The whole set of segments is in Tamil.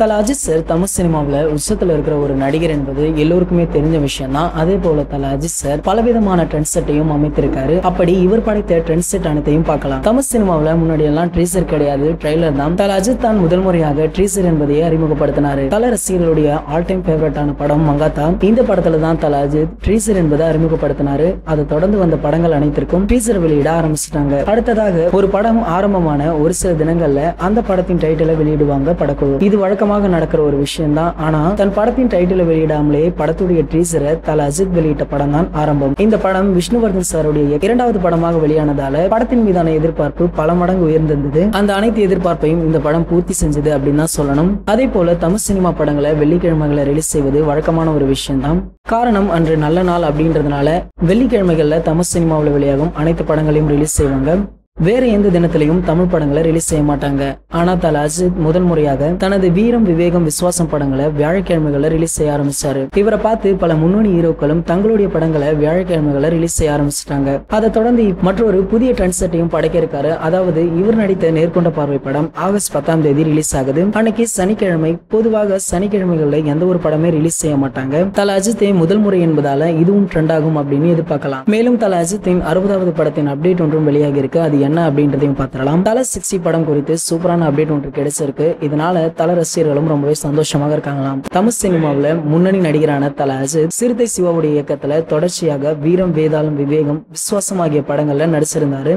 தல அஜித் சார் தமிழ் சினிமாவில் உச்சத்தில் இருக்கிற ஒரு நடிகர் என்பது எல்லோருக்குமே தெரிஞ்ச விஷயம் தான். அதே போல தல அஜித் சார் பலவிதமான ட்ரெண்ட் செட்டையும் அமைத்திருக்காரு. அப்படி இவர் படைத்த ட்ரெண்ட் செட் அனைத்தையும் பார்க்கலாம். தமிழ் சினிமாவில் முன்னாடி எல்லாம் ட்ரீசர் கிடையாது, ட்ரெய்லர் தான். தல அஜித் தான் முதல் முறையாக ட்ரீசர் என்பதையே அறிமுகப்படுத்தினாரு. தல ரசிகர்களுடைய ஆல் டைம் ஃபேவரட்டான படம் மங்காத்தா. இந்த படத்துல தான் தல அஜித் ட்ரீசர் என்பதை அறிமுகப்படுத்தினாரு. அதை தொடர்ந்து வந்த படங்கள் அனைத்திற்கும் ட்ரீசர் வெளியிட ஆரம்பிச்சிட்டாங்க. அடுத்ததாக ஒரு படம் ஆரம்பமான ஒரு சில தினங்கள்ல அந்த படத்தின் டைட்டிலை வெளியிடுவாங்க படக்குழு. இது வழக்கமாக நடக்கிற ஒரு விஷயம் தான். ஆனா தன் படத்தின் டைட்டிலை வெளியிடாமலே படத்துடைய ட்ரீசரை தல அஜித் வெளியிட்ட படம் தான் ஆரம்பம். இந்த படம் விஷ்ணுவர்தன் சாருடைய இரண்டாவது படமாக வெளியானதால படத்தின் மீதான எதிர்பார்ப்பு பல மடங்கு உயர்ந்திருந்தது. அந்த அனைத்து எதிர்பார்ப்பையும் இந்த படம் பூர்த்தி செஞ்சது அப்படின்னு தான் சொல்லணும். அதே போல தமிழ் சினிமா படங்களை வெள்ளிக்கிழமைகளை ரிலீஸ் செய்வது வழக்கமான ஒரு விஷயம் தான். காரணம் அன்று நல்ல நாள் அப்படின்றதுனால வெள்ளிக்கிழமைகள்ல தமிழ் சினிமாவில் வெளியாகும் அனைத்து படங்களையும் ரிலீஸ் செய்வாங்க. வேற எந்த தினத்திலையும் தமிழ் படங்களை ரிலீஸ் செய்ய மாட்டாங்க. ஆனா தல அஜித் முதல் முறையாக தனது வீரம் விவேகம் விசுவாசம் படங்களை வியாழக்கிழமைகளை ரிலீஸ் செய்ய ஆரம்பிச்சாரு. இவரை பார்த்து பல முன்னணி ஹீரோக்களும் தங்களுடைய படங்களை வியாழக்கிழமைகளை ரிலீஸ் செய்ய ஆரம்பிச்சிட்டாங்க. அதை தொடர்ந்து மற்றொரு புதிய ட்ரெண்ட் செட்டையும் படைக்க இருக்காரு. அதாவது இவர் நடித்த நேர்கொண்ட பார்வை படம் ஆகஸ்ட் 10ஆம் தேதி ரிலீஸ் ஆகுது. அன்னைக்கு சனிக்கிழமை. பொதுவாக சனிக்கிழமைகள்ல எந்த ஒரு படமே ரிலீஸ் செய்ய மாட்டாங்க. தல அஜித்தை முதல் முறை என்பதால இதுவும் ட்ரெண்ட் ஆகும் அப்படின்னு எதிர்பார்க்கலாம். மேலும் தல அஜித்தின் 60வது படத்தின் அப்டேட் ஒன்றும் வெளியாகி இருக்கு. அது என்ன அப்படின்றதையும் பார்த்துடலாம். தல 60 படம் குறித்து சூப்பரான அப்டேட் ஒன்று கிடைச்சிருக்கு. இதனால தல ரசிகர்களும் ரொம்பவே சந்தோஷமாக இருக்காங்களாம். தமிழ் சினிமாவில் முன்னணி நடிகரான தல அஜித் சிறுத்தை சிவாவுடைய இயக்கத்துல தொடர்ச்சியாக வீரம் வேதாளம் விவேகம் விசுவாசம் ஆகிய படங்கள்ல நடிச்சிருந்தாரு.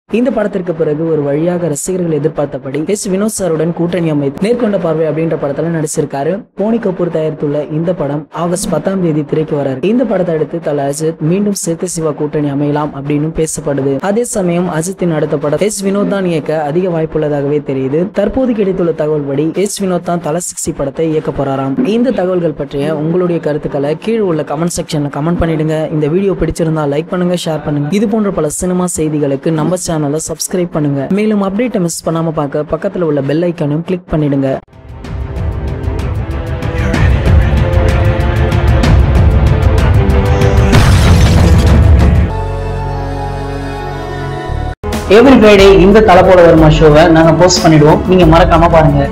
இந்த படத்திற்கு பிறகு ஒரு வழியாக ரசிகர்கள் எதிர்பார்த்தபடி எஸ் வினோத் சாருடன் கூட்டணி அமைத்து நேர்கொண்ட பார்வை அப்படின்ற படத்துல நடிச்சிருக்காரு. போனி கபூர் தயாரித்துள்ள இந்த படம் ஆகஸ்ட் 10ஆம் தேதி திரைக்கு வராரு. இந்த படத்தை அடுத்து தல அஜித் மீண்டும் சிறுத்தை சிவா கூட்டணி அமையலாம் அப்படின்னு பேசப்படுது. அதே சமயம் அஜித்தின் அடுத்த படம் எஸ் வினோத் தான் இயக்க அதிக வாய்ப்புள்ளதாகவே தெரியுது. தற்போது கிடைத்துள்ள தகவல் படி எஸ் வினோத் தான் தல 60 படத்தை இயக்க போறாராம். இந்த தகவல்கள் பற்றிய உங்களுடைய கருத்துக்களை கீழே உள்ள கமெண்ட் செக்ஷன்ல கமெண்ட் பண்ணிடுங்க. இந்த வீடியோ பிடிச்சிருந்தா லைக் பண்ணுங்க, ஷேர் பண்ணுங்க. இது போன்ற பல சினிமா செய்திகளுக்கு நம்ம சேனலை சப்ஸ்கிரைப் பண்ணுங்க. மேலும் அப்டேட்டை மிஸ் பண்ணாம பார்க்க பக்கத்துல உள்ள பெல் ஐகானையும் கிளிக் பண்ணிடுங்க. எவ்ரி ஃப்ரைடே இந்த தல போல வருமா ஷோவை நாங்க போஸ்ட் பண்ணிடுவோம். நீங்க மறக்காம பாருங்க.